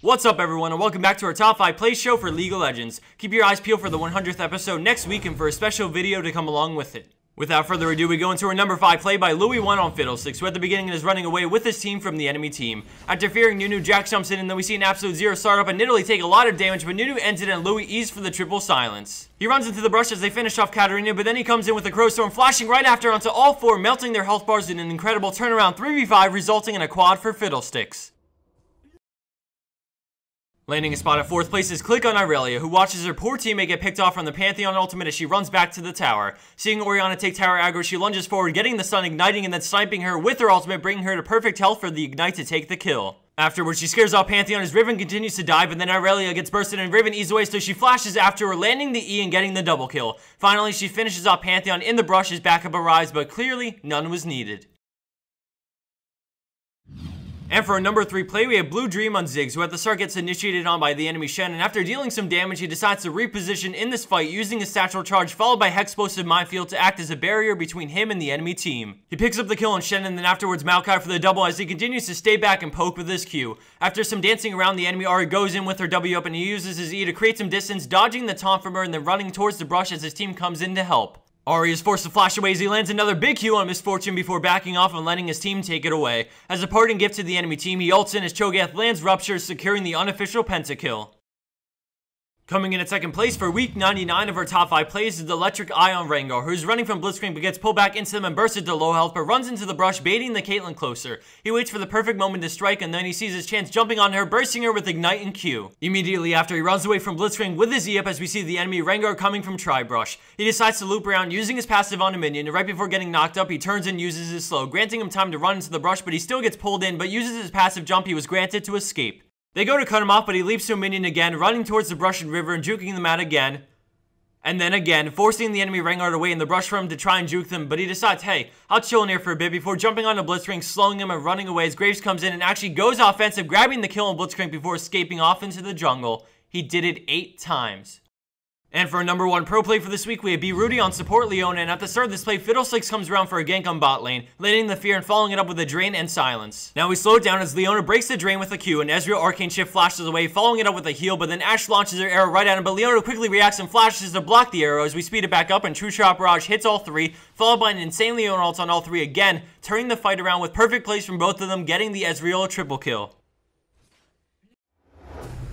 What's up everyone and welcome back to our top 5 plays show for League of Legends. Keep your eyes peeled for the 100th episode next week and for a special video to come along with it. Without further ado, we go into our number 5 play by Louis 1 on Fiddlesticks, who at the beginning is running away with his team from the enemy team. After fearing Nunu, Jax jumps in and then we see an absolute zero start up and Nidalee take a lot of damage, but Nunu ends it and Louis eases for the triple silence. He runs into the brush as they finish off Katarina, but then he comes in with a Crow Storm, flashing right after onto all 4, melting their health bars in an incredible turnaround 3v5, resulting in a quad for Fiddlesticks. Landing a spot at 4th place is Click on Irelia, who watches her poor teammate get picked off from the Pantheon ultimate as she runs back to the tower. Seeing Orianna take tower aggro, she lunges forward, getting the stun, igniting, and then sniping her with her ultimate, bringing her to perfect health for the ignite to take the kill. Afterwards, she scares off Pantheon as Riven continues to die, but then Irelia gets bursted and Riven eases away, so she flashes after her, landing the E and getting the double kill. Finally, she finishes off Pantheon in the brush as backup arrives, but clearly, none was needed. And for our number 3 play, we have Blue Dream on Ziggs, who at the start gets initiated on by the enemy Shen, and after dealing some damage, he decides to reposition in this fight using his satchel charge, followed by Hexplosive Minefield to act as a barrier between him and the enemy team. He picks up the kill on Shen, and then afterwards Maokai for the double as he continues to stay back and poke with his Q. After some dancing around, the enemy Ahri goes in with her W up, and he uses his E to create some distance, dodging the taunt from her, and then running towards the brush as his team comes in to help. Ahri is forced to flash away as he lands another big Q on Misfortune before backing off and letting his team take it away. As a parting gift to the enemy team, he ults in as Cho'Gath lands Rupture, securing the unofficial pentakill. Coming in at 2nd place for week 99 of our top 5 plays is the Electric Eye on Rengar, who's running from Blitzcrank but gets pulled back into them and bursted to low health, but runs into the brush, baiting the Caitlyn closer. He waits for the perfect moment to strike, and then he sees his chance jumping on her, bursting her with Ignite and Q. Immediately after, he runs away from Blitzcrank with his E up as we see the enemy Rengar coming from Tri-Brush. He decides to loop around using his passive on a minion, and right before getting knocked up, he turns and uses his slow, granting him time to run into the brush, but he still gets pulled in, but uses his passive jump he was granted to escape. They go to cut him off, but he leaps to a minion again, running towards the brush and river and juking them out again. And then again, forcing the enemy Rengar to wait in the brush for him to try and juke them, but he decides, hey, I'll chill in here for a bit before jumping onto Blitzcrank, slowing him and running away as Graves comes in and actually goes offensive, grabbing the kill on Blitzcrank before escaping off into the jungle. He did it 8 times. And for our number 1 pro play for this week, we have B-Rudy on support Leona, and at the start of this play, Fiddlesticks comes around for a gank on bot lane, landing the fear and following it up with a drain and silence. Now we slow it down as Leona breaks the drain with a Q, and Ezreal Arcane Shift flashes away, following it up with a heal, but then Ashe launches her arrow right at him, but Leona quickly reacts and flashes to block the arrow as we speed it back up, and True Shot Barrage hits all 3, followed by an insane Leona ult on all 3 again, turning the fight around with perfect plays from both of them, getting the Ezreal a triple kill.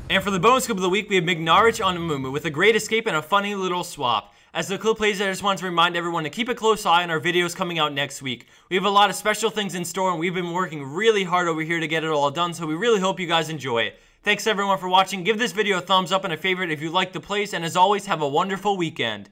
And for the bonus clip of the week, we have Mignarich on Amumu with a great escape and a funny little swap. As the clip plays, I just want to remind everyone to keep a close eye on our videos coming out next week. We have a lot of special things in store and we've been working really hard over here to get it all done, so we really hope you guys enjoy it. Thanks everyone for watching. Give this video a thumbs up and a favorite if you like the plays, and as always, have a wonderful weekend.